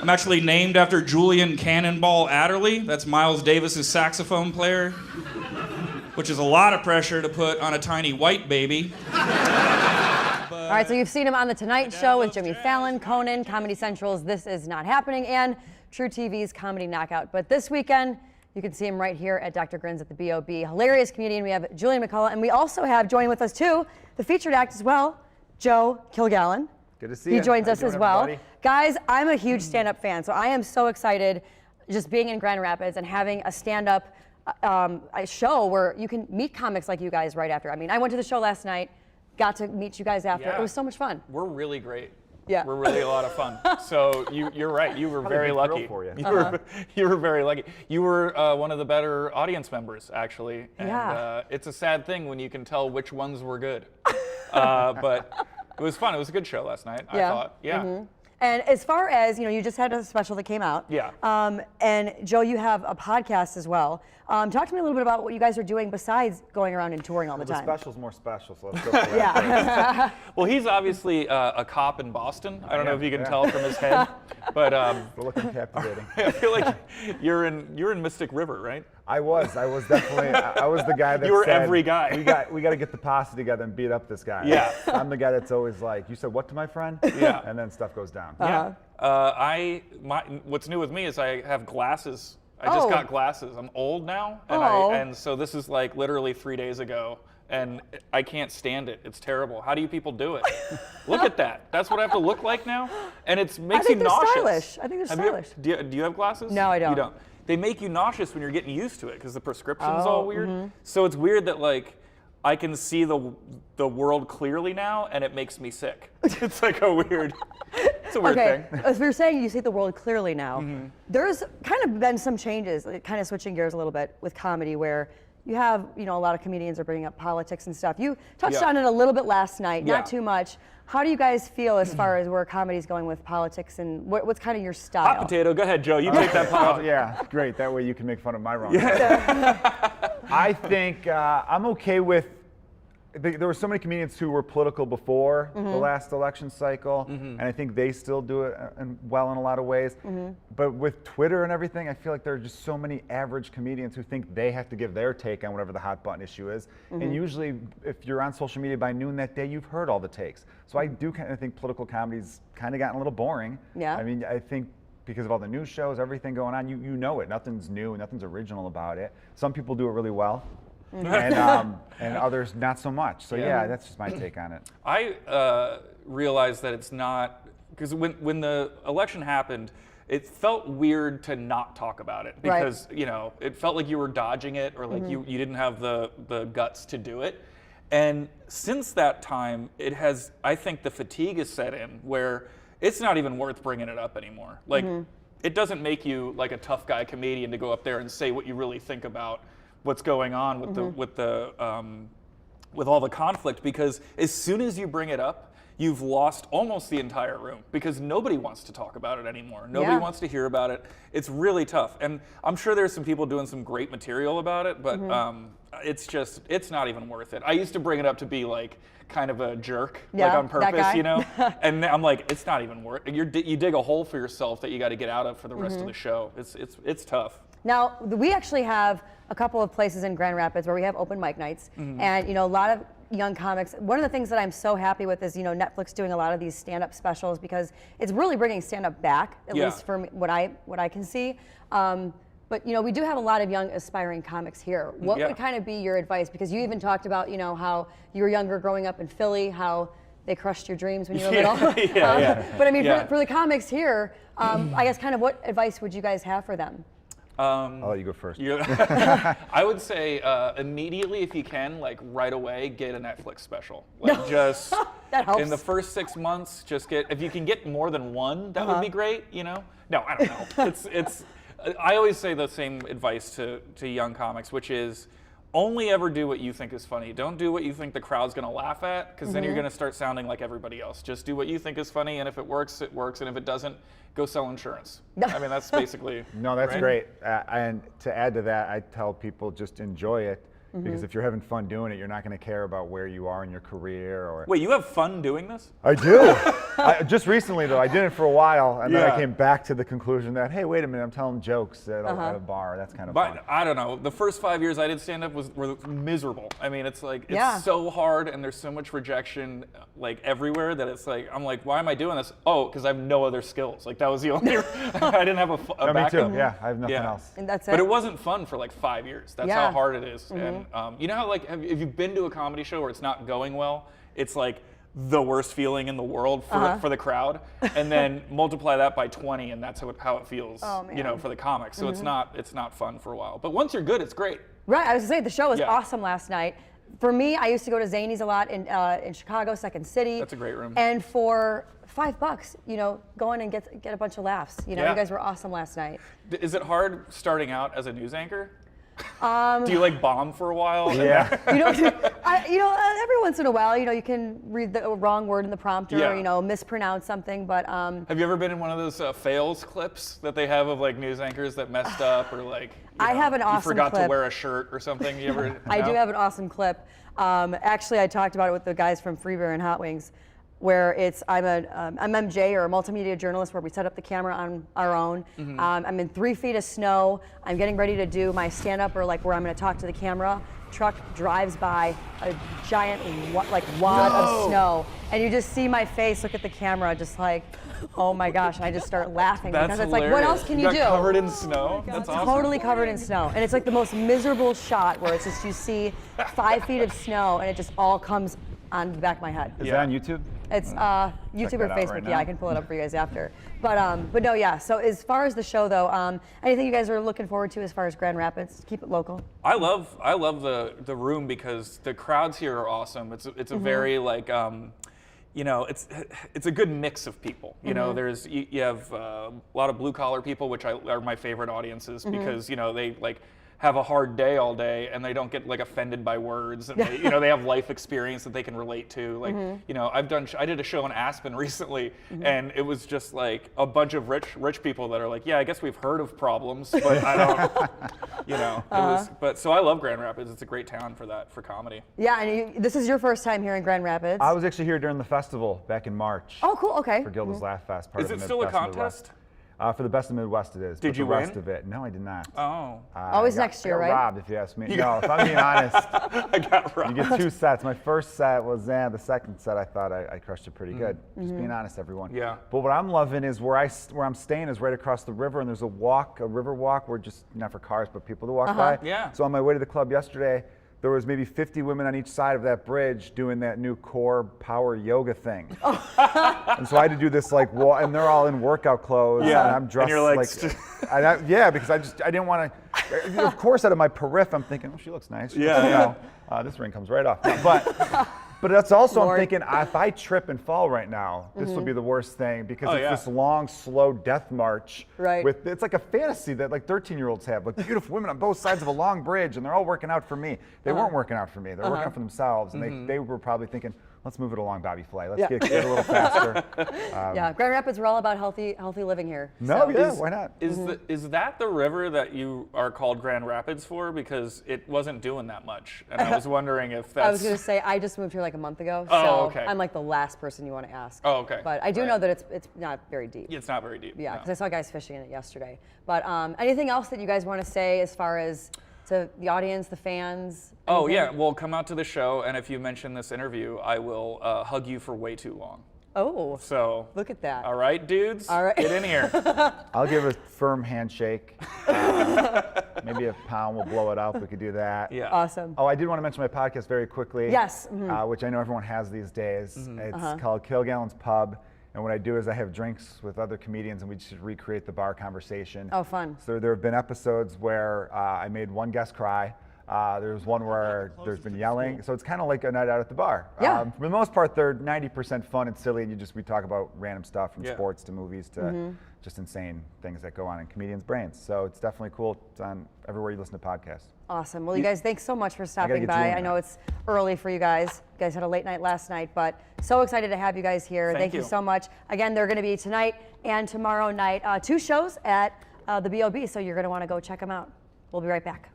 I'm actually named after Julian Cannonball Adderley. That's Miles Davis's saxophone player, which is a lot of pressure to put on a tiny white baby. All right, so you've seen him on The Tonight Show with Jimmy Fallon, Conan, Comedy Central's This Is Not Happening, and True TV's Comedy Knockout. But this weekend, you can see him right here at Dr. Grins at the B.O.B. Hilarious comedian. We have Julian McCullough, and we also have joining with us, too, the featured act as well, Joe Kilgallon. Good to see you. He joins us as well. Everybody? Guys, I'm a huge stand-up fan, so I am so excited just being in Grand Rapids and having a stand-up a show where you can meet comics like you guys right after. I mean, I went to the show last night, got to meet you guys after. Yeah. It was so much fun. We're really great. Yeah. We're really a lot of fun. So you're right. You were Probably very a big thrill lucky. for you. You were very lucky. You were one of the better audience members, actually. And Yeah. it's a sad thing when you can tell which ones were good. But it was fun. It was a good show last night, I thought. Yeah. Mm-hmm. And as far as, you just had a special that came out. Yeah. And Joe, you have a podcast as well. Talk to me a little bit about what you guys are doing besides going around and touring all the time. The special's more special, so let's go for that. Yeah. Well, he's obviously a cop in Boston. I don't know if you can tell from his head, but We're looking captivating. I feel like you're in Mystic River, right? I was definitely, I was the guy that You were said, every guy. we got to get the posse together and beat up this guy. Yeah. I'm the guy that's always like, you said what to my friend? Yeah. And then stuff goes down. Yeah. What's new with me is I have glasses. I just got glasses. I'm old now, and so this is like literally 3 days ago, and I can't stand it. It's terrible. How do you people do it? Look at that. That's what I have to look like now, and it makes you nauseous. Stylish. I think they're stylish. Do you have glasses? No, I don't. You don't. They make you nauseous when you're getting used to it because the prescription's all weird. So it's weird that like I can see the world clearly now, and it makes me sick. It's like a weird. It's a weird thing. As we were saying, you see the world clearly now. There's kind of been some changes, kind of switching gears a little bit with comedy, where you have, a lot of comedians are bringing up politics and stuff. You touched on it a little bit last night, not too much. How do you guys feel as far as where comedy's going with politics, and what's kind of your style? Hot potato. Go ahead, Joe. You take that pot. Yeah, great. That way you can make fun of my wrong. I think I'm okay with. There were so many comedians who were political before the last election cycle, and I think they still do it well in a lot of ways. But with Twitter and everything, I feel like there are just so many average comedians who think they have to give their take on whatever the hot button issue is. And usually, if you're on social media by noon that day, you've heard all the takes. So I do kind of think political comedy's kind of gotten a little boring. Yeah. I mean, I think because of all the news shows, everything going on, you know it. Nothing's new, nothing's original about it. Some people do it really well. And others not so much. So yeah, that's just my take on it. I realized that it's not, because when the election happened, it felt weird to not talk about it because it felt like you were dodging it, or like you didn't have the guts to do it. And since that time, I think the fatigue has set in where it's not even worth bringing it up anymore. Like it doesn't make you like a tough guy comedian to go up there and say what you really think about what's going on with with all the conflict, because as soon as you bring it up, you've lost almost the entire room because nobody wants to talk about it anymore. Nobody wants to hear about it. It's really tough. And I'm sure there's some people doing some great material about it, but it's not even worth it. I used to bring it up to be like kind of a jerk, like on purpose, and I'm like, it's not even worth it. You dig a hole for yourself that you got to get out of for the rest of the show. It's tough. Now, we actually have a couple of places in Grand Rapids where we have open mic nights, and a lot of young comics. One of the things that I'm so happy with is Netflix doing a lot of these stand-up specials, because it's really bringing stand-up back, at least from what I can see. But we do have a lot of young aspiring comics here. What would kind of be your advice? Because you even talked about how you were younger growing up in Philly, how they crushed your dreams when you were little. But I mean, for the comics here, I guess kind of what advice would you guys have for them? I'll let you go first. I would say immediately, if you can, like right away, get a Netflix special. Like just that helps. In the first 6 months, just if you can get more than one, that would be great. No, I don't know. It's. I always say the same advice to young comics, which is only ever do what you think is funny. Don't do what you think the crowd's gonna laugh at, because then you're gonna start sounding like everybody else. Just do what you think is funny, and if it works, it works, and if it doesn't, go sell insurance. I mean, that's basically. No, that's right? great. And to add to that, I tell people just enjoy it. Because if you're having fun doing it, you're not going to care about where you are in your career. Or Wait, you have fun doing this? I do. Just recently, though, I did it for a while, and then I Yeah. came back to the conclusion that, hey, wait a minute, I'm telling jokes at a bar. That's kind of fun. But I don't know. The first 5 years I did stand-up were miserable. I mean, it's like, it's Yeah. so hard and there's so much rejection like everywhere that it's like, I'm like, why am I doing this? Oh, because I have no other skills. Like that was the only, I didn't have a No, me backup. too. Yeah, I have nothing Yeah. else. And that's it. But it wasn't fun for like 5 years. That's Yeah. how hard it is. And you know how like, have you been to a comedy show where it's not going well? It's like the worst feeling in the world for the crowd, and then multiply that by 20, and that's how it feels. Oh, You know, man. for the comics. So it's not fun for a while. But once you're good, it's great. Right, I was gonna say the show was Yeah. awesome last night. For me, I used to go to Zany's a lot in Chicago, Second City. That's a great room. And for $5, you know, go in and get a bunch of laughs. You know, Yeah. you guys were awesome last night. Is it hard starting out as a news anchor? Do you like bomb for a while? and Yeah. You know, every once in a while, you know, you can read the wrong word in the prompter, Yeah. or, you know, mispronounce something. But Have you ever been in one of those fails clips that they have of like news anchors that messed up or like? I have an you awesome forgot to clip. wear a shirt or something. You ever? I do no? have an awesome clip. Actually, I talked about it with the guys from Free Beer and Hot Wings, where I'm MJ, or a multimedia journalist, where we set up the camera on our own. I'm in 3 feet of snow. I'm getting ready to do my stand-up, or like where I'm going to talk to the camera. Truck drives by, a giant wad of snow, and you just see my face look at the camera, just like, oh my gosh, and I just start laughing That's because it's like, what else can you got do? Covered in snow. That's awesome. Totally covered in snow, and it's like the most miserable shot where it's just you see 5 feet of snow, and it just all comes on the back of my head. Is Yeah. that on YouTube? It's YouTube or that out Facebook. right Yeah, now. I can pull it up for you guys after. But no, yeah. So as far as the show though, anything you guys are looking forward to as far as Grand Rapids? Keep it local. I love the room because the crowds here are awesome. It's a very like you know, it's a good mix of people. You know, there's you have a lot of blue collar people, which are my favorite audiences because you know they like have a hard day all day and they don't get like offended by words, and they, you know, they have life experience that they can relate to. Like you know, I did a show in Aspen recently, and it was just like a bunch of rich people that are like, yeah, I guess we've heard of problems, but I don't, you know. It was, but so I love Grand Rapids. It's a great town for comedy. Yeah, and this is your first time here in Grand Rapids. I was actually here during the festival back in March. Oh, cool. Okay. For Gilda's Laugh Fest. Part Is of it the still a Best of Midwest. contest? For the Best of Midwest, it is. Did but you the rest win? of it, no, I did not. Oh, Always next year, I got right? robbed, if you ask me. No, if I'm being honest, I got robbed. you get 2 sets. My first set was the second set I thought I crushed it pretty good. Just being honest, everyone. Yeah. But what I'm loving is where I'm staying is right across the river, and there's a river walk where just not for cars but people to walk by. Yeah. So on my way to the club yesterday, there was maybe 50 women on each side of that bridge doing that new core power yoga thing. And so I had to do this like and they're all in workout clothes, Yeah. and I'm dressed And you're like, because I didn't want to. Of course, out of my periph, I'm thinking, oh, she looks nice. Yeah, You yeah. know, this ring comes right off. But that's also, Lord. I'm thinking, if I trip and fall right now, this would be the worst thing, because Oh, it's yeah. this long, slow death march. Right. It's like a fantasy that like 13-year-olds have, like beautiful women on both sides of a long bridge, and they're all working out for me. They weren't working out for me. They're working out for themselves, and they were probably thinking, let's move it along, Bobby Flay. Let's Yeah. get a little faster. Yeah, Grand Rapids, we're all about healthy living here. No, So- yeah, why not? Is that the river that you are called Grand Rapids for? Because it wasn't doing that much, and I was wondering if that's. I was going to say, I just moved here like a month ago, Oh, so okay. I'm like the last person you want to ask. Oh, okay. But I do Right. know that it's not very deep. It's not very deep. Yeah, no. because I saw guys fishing in it yesterday. But anything else that you guys want to say as far as to the audience, the fans? Oh anything? yeah, well, come out to the show, and if you mention this interview, I will hug you for way too long. Oh, So. look at that. All right, dudes. All right. Get in here. I'll give a firm handshake. Maybe a pound will blow it up. We could do that. Yeah. Awesome. Oh, I did want to mention my podcast very quickly. Yes. Which I know everyone has these days. It's Uh-huh. called Kilgallon's Pub. And what I do is I have drinks with other comedians, and we just recreate the bar conversation. Oh, fun. So there have been episodes where I made one guest cry. There's one where there's been yelling. So it's kind of like a night out at the bar. Yeah. For the most part, they're 90% fun and silly, and we talk about random stuff from Yeah. sports to movies to just insane things that go on in comedians' brains. So it's definitely cool. It's on everywhere you listen to podcasts. Awesome. Well, you guys, thanks so much for stopping get by. Julian I know now. it's early for you guys. You guys had a late night last night, but so excited to have you guys here. Thank you you. so much. Again, they're going to be tonight and tomorrow night, 2 shows at the BOB, so you're going to want to go check them out. We'll be right back.